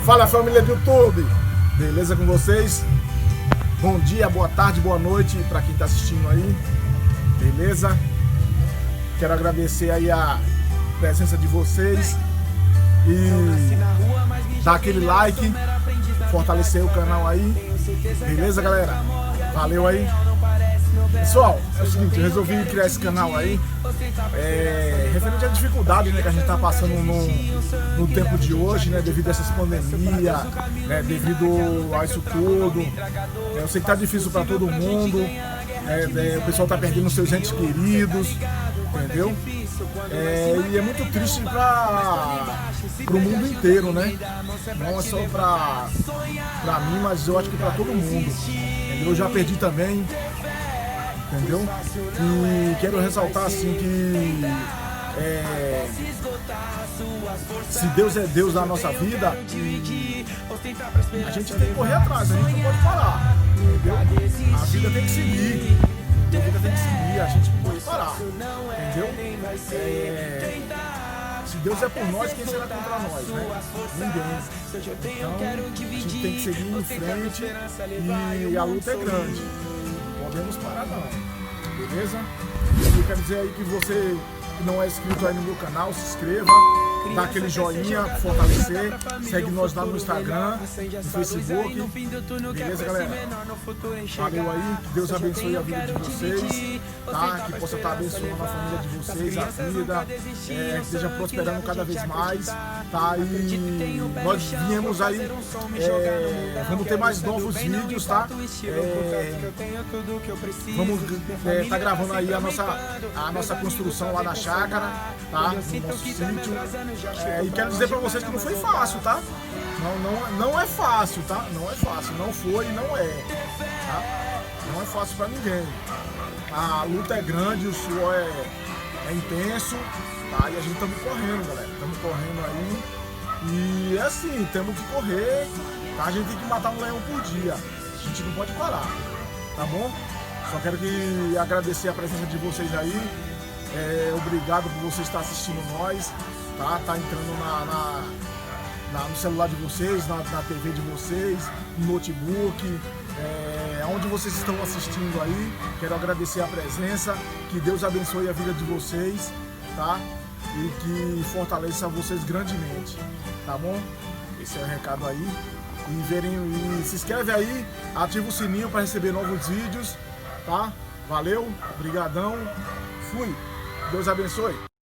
Fala, família do YouTube, beleza com vocês? Bom dia, boa tarde, boa noite para quem está assistindo aí, beleza? Quero agradecer aí a presença de vocês e dar aquele like, fortalecer o canal aí, beleza, galera? Valeu aí. Pessoal, é o seguinte, eu resolvi criar esse canal aí referente à dificuldade, né, que a gente está passando no tempo de hoje, né, devido a essas pandemias, né, devido a isso tudo. Eu sei que tá difícil para todo mundo, o pessoal tá perdendo seus entes queridos, entendeu? E é muito triste para o mundo inteiro, né? Não é só para mim, mas eu acho que para todo mundo. Entendeu? Eu já perdi também. Entendeu? E quero ressaltar assim que se Deus é Deus na nossa vida, a gente tem que correr atrás, a gente não pode parar, entendeu? A vida tem que seguir, a gente não pode parar, entendeu? Se Deus é por nós, quem será contra nós, né? Ninguém. Então, a gente tem que seguir em frente e a luta é grande. Não podemos parar não, beleza? Eu quero dizer aí que você que não é inscrito aí no meu canal, se inscreva, dá aquele joinha, fortalecer, segue nós lá no Instagram, no Facebook, beleza, galera? Valeu aí, que Deus abençoe a vida de vocês, tá? Que possa estar abençoando a família de vocês, a vida, que esteja prosperando cada vez mais, tá? E nós viemos aí, vamos ter mais novos vídeos, tá? Vamos estar gravando aí a nossa construção lá na chácara, tá? No nosso sítio. E quero dizer pra vocês que não foi fácil, tá? Não é fácil, tá? Não é fácil, não foi e não é, tá? Não é fácil pra ninguém. A luta é grande, o suor é intenso, tá? E a gente estamos correndo, galera. Estamos correndo aí. E é assim, temos que correr, tá? A gente tem que matar um leão por dia. A gente não pode parar, tá bom? Só quero agradecer a presença de vocês aí. Obrigado por você estar assistindo nós, tá? Tá entrando no celular de vocês, na TV de vocês, no notebook, onde vocês estão assistindo aí. Quero agradecer a presença, que Deus abençoe a vida de vocês, tá? E que fortaleça vocês grandemente, tá bom? Esse é o recado aí. E se inscreve aí, ativa o sininho para receber novos vídeos, tá? Valeu, brigadão, fui! Deus abençoe.